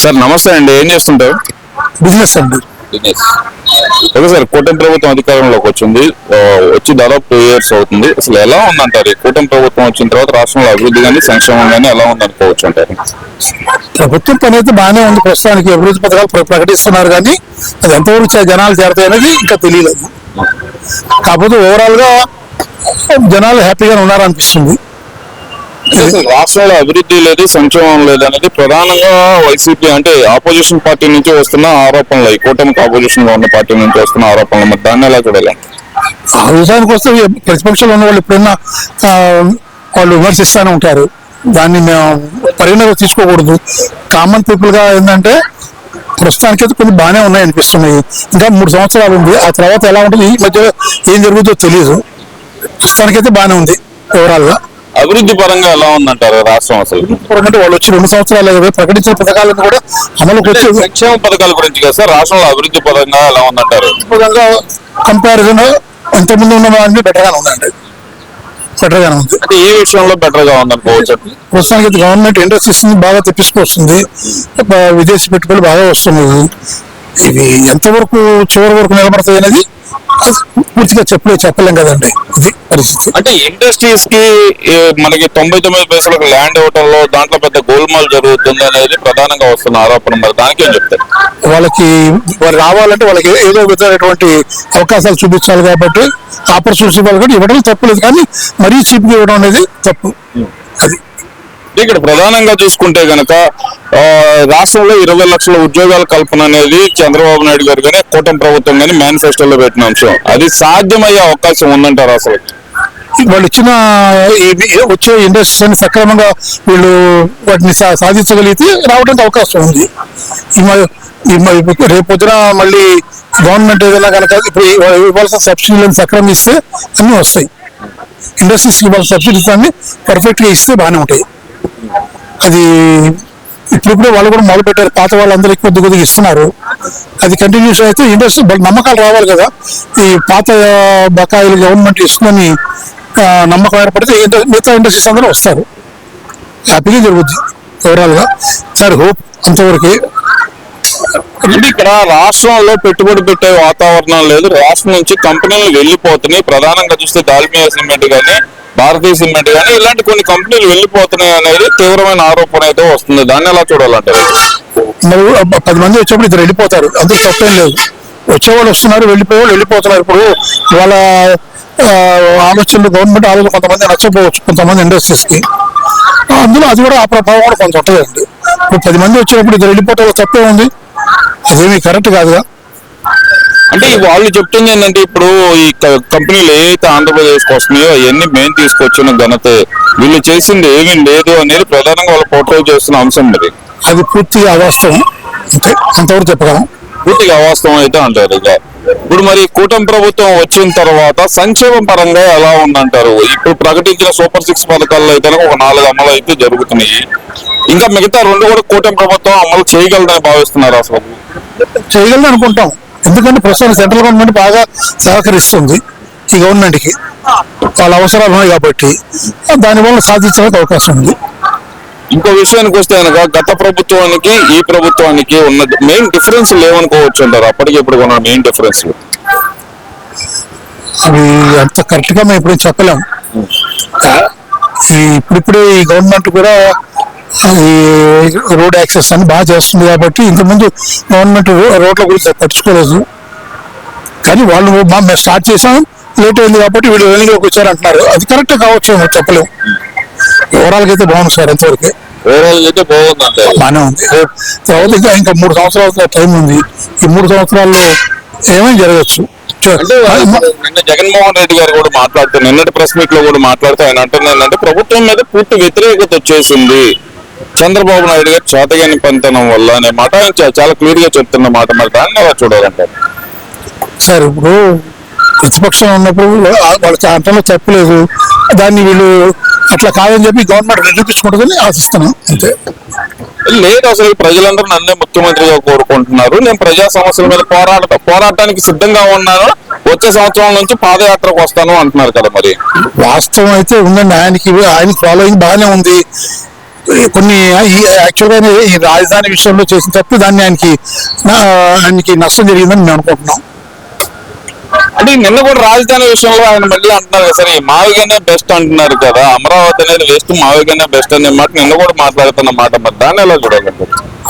Sir నమస్తే అండి, ఏం చేస్తుంటారు? బిజినెస్ అండి. బిజినెస్. ఓకే సార్, కూటమి ప్రభుత్వం అధికారంలోకి వచ్చింది, వచ్చి దాదాపు 2 years అవుతుంది. అసలు ఎలా ఉందంటారు? ఈ కూటమి ప్రభుత్వం వచ్చిన తర్వాత రాష్ట్రంలో అభివృద్ధి కానీ సంక్షేమం కానీ ఎలా ఉందనుకోవచ్చు అంటారు? ప్రభుత్వం పని అయితే బాగానే ఉంది. ప్రస్తుతానికి అభివృద్ధి పథకాలు ప్రకటిస్తున్నారు, కానీ అది ఎంతవరకు జనాలు చేరతాయి అనేది ఇంకా తెలియలేదు. కాకపోతే ఓవరాల్ గా జనాలు హ్యాపీగానే ఉన్నారనిపిస్తుంది. రాష్ట్రంలో అభివృద్ధి లేదు, సంక్షేమం లేదు అనేది ప్రధానంగా వైసీపీ అంటే ఆపోజిషన్ పార్టీ నుంచి వస్తున్న ఆరోపణలు, ఈ కూటమికి ఆపోజిషన్ గా ఉన్న పార్టీ నుంచి వస్తున్న ఆరోపణలు, మరి దాన్ని ఎలా చూడాలి? ఆ విషయానికి వస్తే ప్రతిపక్షంలో ఉన్న వాళ్ళు ఎప్పుడైనా వాళ్ళు విమర్శిస్తూనే ఉంటారు. దాన్ని మేము పరిగణలో తీసుకోకూడదు. కామన్ పీపుల్ గా ఏంటంటే ప్రస్తుతానికి అయితే కొన్ని బాగానే ఉన్నాయి అనిపిస్తున్నాయి. ఇంకా 3 సంవత్సరాలు ఉంది, ఆ తర్వాత ఎలా ఉంటుంది, ఈ మధ్య ఏం జరుగుతుందో తెలియదు. ప్రస్తుతానికైతే బాగానే ఉంది ఓవరాల్ గా. అభివృద్ధి పరంగా ఎలా ఉందంటారు రాష్ట్రం? అసలు అంటే వాళ్ళు వచ్చి 2 సంవత్సరాలు ప్రకటించిన పథకాలను కూడా అమలుకి వచ్చి సంక్షేమ పథకాల గురించి కదా సార్, రాష్ట్రంలో అభివృద్ధి పరంగా ఎలా ఉందంటారు? పరంగా కంపారిజన్ ఇంతకుముందు ఉన్న వాటిని బెటర్గానే ఉందండి. బెటర్గానే ఉంది. అంటే ఏ విషయంలో బెటర్ గా ఉందనుకోవచ్చు? ప్రస్తుతానికి గవర్నమెంట్ ఇండస్ట్రీస్ బాగా తెప్పించుకొస్తుంది, విదేశీ పెట్టుబడులు బాగా వస్తున్నాయి. ఇవి ఎంతవరకు చివరి వరకు నిలబడతాయి అనేది పూర్తిగా చెప్పలేం కదండి. ఇది పరిస్థితి. అంటే ఇండస్ట్రీస్ కి మనకి 99 పైసలకు ల్యాండ్ ఇవ్వడంలో దాంట్లో పెద్ద గోల్మాల్ జరుగుతుంది అనేది ప్రధానంగా వస్తున్న ఆరోపణ. మరి దానికి ఏం చెప్తారు? వాళ్ళు రావాలంటే వాళ్ళకి ఏదో విధమైనటువంటి అవకాశాలు చూపించాలి కాబట్టి ఆపర్చునిటీ వాళ్ళు కూడా ఇవ్వడం తప్పులేదు, కానీ మరీ చీప్గా ఇవ్వడం అనేది తప్పు. అది ఇక్కడ ప్రధానంగా చూసుకుంటే గనక రాష్ట్రంలో 20 లక్షల ఉద్యోగాల కల్పన అనేది చంద్రబాబు నాయుడు గారు కానీ కూటమి ప్రభుత్వం కానీ మేనిఫెస్టోలో పెట్టిన అంశం. అది సాధ్యమయ్యే అవకాశం ఉందంటారు? అసలు వాళ్ళు ఇచ్చిన వచ్చే ఇండస్ట్రీని సక్రమంగా వీళ్ళు వాటిని సాధించగలిగితే రావడానికి అవకాశం ఉంది. రేపొద్దున మళ్ళీ గవర్నమెంట్ ఏదైనా కనుక ఇప్పుడు ఇవ్వాల్సిన సబ్సిడీలను సక్రమం ఇస్తే అన్నీ వస్తాయి. ఇండస్ట్రీస్కి ఇవ్వాల్సిన సబ్సిడీస్ అన్ని పర్ఫెక్ట్గా ఇస్తే బాగానే ఉంటాయి. అది ఇప్పుడు వాళ్ళు కూడా మొదలు పెట్టారు, పాత వాళ్ళందరికీ కొద్దిగా ఇస్తున్నారు. అది కంటిన్యూస్ అయితే ఇండస్ట్రీ నమ్మకాలు రావాలి కదా. ఈ పాత బకాయిలు గవర్నమెంట్ ఇసుకొని నమ్మకం ఏర్పడితే మిగతా ఇండస్ట్రీస్ అందరూ వస్తారు, హ్యాపీగా జరుగుద్ది ఓవరాల్ గా. సార్ హోప్ అంతవరకు. అంటే ఇక్కడ రాష్ట్రంలో పెట్టుబడి పెట్టే వాతావరణం లేదు, రాష్ట్రం నుంచి కంపెనీలు వెళ్ళిపోతున్నాయి. ప్రధానంగా చూస్తే దాల్మియా సిమెంట్ కానీ భారతీయ సిమెంట్ కానీ ఇలాంటి కొన్ని కంపెనీలు వెళ్ళిపోతున్నాయి అనేది తీవ్రమైన ఆరోపణ అయితే వస్తుంది. దాన్ని ఎలా చూడాలంటారు? 10 మంది వచ్చేప్పుడు 2 వెళ్ళిపోతారు, అందుకు తప్పేం లేదు. వచ్చేవాళ్ళు వస్తున్నారు, వెళ్ళిపోయేవాళ్ళు వెళ్ళిపోతున్నారు. ఇప్పుడు వాళ్ళ ఆలోచనలు గవర్నమెంట్ ఆలోచన కొంతమంది నచ్చకపోవచ్చు, కొంతమంది ఇండస్ట్రీస్కి. అందులో అది కూడా ఆ ప్రభావం కూడా కొంత ఉంటుందండి. ఇప్పుడు 10 మంది వచ్చేటప్పుడు 2 వెళ్ళిపోవటం తప్పే ఉంది, అదేమి కరెక్ట్ కాదుగా. అంటే వాళ్ళు చెప్తుంది ఏంటంటే ఇప్పుడు ఈ కంపెనీలు ఏవైతే ఆంధ్రప్రదేశ్కి వస్తున్నాయో అవన్నీ మేము తీసుకొచ్చిన ఘనత, వీళ్ళు చేసింది ఏమీ లేదు అనేది ప్రధానంగా వాళ్ళు పోర్ట్రేట్ చేస్తున్న అంశం. మరి అది పూర్తిగా అవాస్తవం, అంతే, అంతవరకు చెప్పగలం. పూర్తిగా అవాస్తవం అయితే అంటారు. ఇక ఇప్పుడు మరి కూటమి ప్రభుత్వం వచ్చిన తర్వాత సంక్షేమ పరంగా ఎలా ఉందంటారు? ఇప్పుడు ప్రకటించిన సూపర్ 6 పథకాల్లో అయితే ఒక 4 అమలు అయితే జరుగుతున్నాయి. ఇంకా మిగతా 2 కూడా కూటమి ప్రభుత్వం అమలు చేయగలదని భావిస్తున్నారు? అసలు చేయగలదని అనుకుంటాం, ఎందుకంటే ప్రస్తుతం సెంట్రల్ గవర్నమెంట్ బాగా సహకరిస్తుంది ఈ గవర్నమెంట్కి, వాళ్ళ అవసరాలు ఉన్నాయి కాబట్టి దానివల్ల సాధించడానికి అవకాశం ఉంది. ఇంకో విషయానికి వస్తే కనుక గత ప్రభుత్వానికి ఈ ప్రభుత్వానికి ఉన్న మెయిన్ డిఫరెన్స్ లేవనుకోవచ్చు అంటారు? అప్పటికి ఇప్పుడు ఉన్న మెయిన్ డిఫరెన్స్ అవి అంత కరెక్ట్ గా మేము ఇప్పుడు చెప్పలేము. ఇప్పుడిప్పుడే ఈ గవర్నమెంట్ కూడా ఈ రోడ్ యాక్సెస్ అని బాగా చేస్తుంది కాబట్టి ఇంతకుముందు గవర్నమెంట్ రోడ్ల గురించి పట్టించుకోలేదు. కానీ వాళ్ళు మేము స్టార్ట్ చేసాం, లేట్ అయింది కాబట్టి వీళ్ళు వెలుగులోకి వచ్చారంటున్నారు. అది కరెక్ట్ కావచ్చు, చెప్పలేము. ఓవరాల్ గా అయితే బాగుంది సార్, ఎంతవరకు ఓవరాల్ అయితే బాగుంది, బాగానే ఉంది. తర్వాత ఇంకా 3 సంవత్సరాల టైం ఉంది. ఈ 3 సంవత్సరాల్లో ఏమేమి జరగచ్చు. నిన్న జగన్మోహన్ రెడ్డి గారు కూడా మాట్లాడుతూ, నిన్నటి ప్రెస్ మీట్ లో కూడా మాట్లాడుతూ ఆయన అంటుంది ఏంటంటే ప్రభుత్వం మీద పూర్తి వ్యతిరేకత వచ్చేసింది చంద్రబాబు నాయుడు గారు చేతగాని పనితనం వల్ల అనే మాట చాలా క్లియర్ గా చెప్తున్న మాట. మరి దాన్ని ఎలా చూడాలంటారు? సార్ ఇప్పుడు ప్రతిపక్షం ఉన్నప్పుడు వాళ్ళకి అంతలో చెప్పలేదు, దాన్ని వీళ్ళు అట్లా కాదని చెప్పి గవర్నమెంట్ నిరూపించుకుంటుందని ఆశిస్తున్నాం, అంతే. లేదు, అసలు ప్రజలందరూ నన్నే ముఖ్యమంత్రిగా కోరుకుంటున్నారు, నేను ప్రజా సమస్యల మీద పోరాటానికి సిద్ధంగా ఉన్నాను, వచ్చే సంవత్సరం నుంచి పాదయాత్రకు వస్తాను అంటున్నారు కదా. మరి వాస్తవం అయితే ఉందండి, ఆయన ఫాలోయింగ్ బాగానే ఉంది. కొన్ని యాక్చువల్గా ఈ రాజధాని విషయంలో చేసిన తప్పు దాన్ని ఆయనకి నష్టం జరిగిందని మేము అనుకుంటున్నాం. అంటే నిన్న కూడా రాజధాని విషయంలో ఆయన మళ్ళీ అంటున్నారు కదా సరే మావిగానే బెస్ట్ అంటున్నారు కదా, అమరావతి అనేది వేస్ట్ మావిగానే బెస్ట్ అనే మాట నిన్న కూడా మాట్లాడుతున్న మాట, మరి దాన్ని ఎలా చూడాలంటే?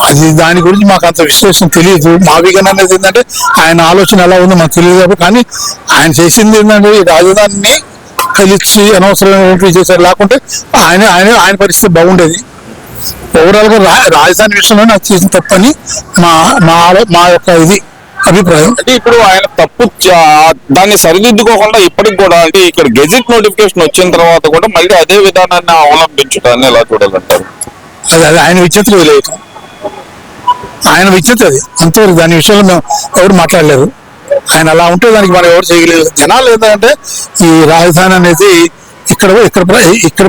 అది దాని గురించి మాకు అంత విశ్లేషణ తెలియదు. మావిగన్ అనేది ఏంటంటే ఆయన ఆలోచన ఎలా ఉందో మాకు తెలియదు కాబట్టి, కానీ ఆయన చేసింది ఏంటంటే ఈ రాజధానిని కలిసి అనవసరమైనటువంటి చేశారు, లేకుంటే ఆయన పరిస్థితి బాగుండేది. ఓవరాల్ గా రాజధాని విషయంలో నాకు చేసిన తప్పని మా యొక్క అభిప్రాయం. అంటే ఇప్పుడు ఆయన తప్పు దాన్ని సరిదిద్దుకోకుండా ఇప్పటికి కూడా అంటే ఇక్కడ గెజిట్ నోటిఫికేషన్ వచ్చిన తర్వాత కూడా మళ్ళీ అదే విధానాన్ని అవలంబించడాన్ని ఎలా చూడాలంటారు? అది ఆయన విచిత్ర విలేయటం, ఆయన విచిత్ర అది అంతవరకు. దాని విషయంలో మేము ఎవరు మాట్లాడలేదు. ఆయన అలా ఉంటే దానికి మనం ఎవరు చేయలేదు. జనాలు ఏంటంటే ఈ రాజధాని అనేది ఇక్కడ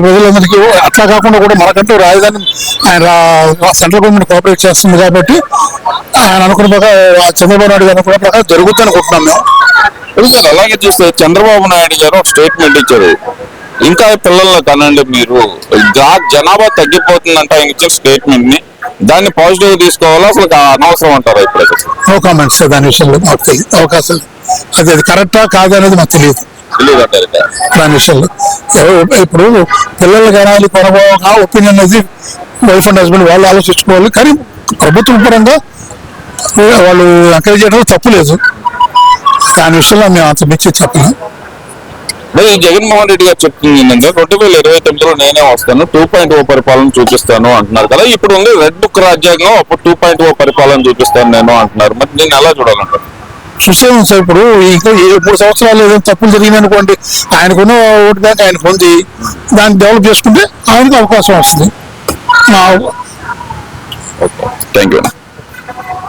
ప్రజలందరికీ అట్లా కాకుండా కూడా మనకంటూ రాజధాని ఆయన సెంట్రల్ గవర్నమెంట్ కోఆపరేట్ చేస్తుంది కాబట్టి ఆయన అనుకున్న ప్రకారం చంద్రబాబు నాయుడు గారు అనుకున్న ప్రకారం జరుగుతుంది అనుకుంటున్నాం మేము. అలాగే చూస్తే చంద్రబాబు నాయుడు గారు ఒక స్టేట్మెంట్ ఇచ్చారు, ఇంకా పిల్లల్ని కనండి మీరు, జనాభా తగ్గిపోతుందంట ఆయన ఇచ్చిన స్టేట్మెంట్ ని, దాన్ని పాజిటివ్ తీసుకోవాలా అసలు అనవసరం అంటారా? ఇప్పుడు నో కామెంట్స్ దాని విషయంలో మాకు తెలియదు. అవకాశం అది కరెక్టా కాదు అనేది మాకు తెలియదు. దాని విషయంలో ఇప్పుడు పిల్లలు కనాలి కొనబోగా ఒపీనియన్ అనేది వైఫ్ అండ్ హస్బెండ్ వాళ్ళు ఆలోచించుకోవాలి, కానీ ప్రభుత్వం పరంగా వాళ్ళు ఎంకరేజ్ చేయడంలో తప్పు లేదు. దాని విషయంలో మేము అంత మించి చెప్పలేం. ఈ జగన్మోహన్ రెడ్డి గారు చెప్తుంది ఏంటంటే 2029లో నేనే వస్తాను 2.0 పరిపాలన చూపిస్తాను అంటున్నారు కదా, ఇప్పుడు ఉంది రెడ్ బుక్ రాజ్యాంగం, అప్పుడు 2.0 పరిపాలన చూపిస్తాను నేను అంటున్నారు, మరి నేను ఎలా చూడాలంటారు? చూసాము సార్, ఇప్పుడు ఇంకా 3 సంవత్సరాలు ఏదైనా తప్పులు జరిగిందనుకోండి, ఆయనకున్న ఓటు బ్యాంక్ ఆయన పొంది దాన్ని డెవలప్ చేసుకుంటే ఆయనకు అవకాశం వస్తుంది. Thank you.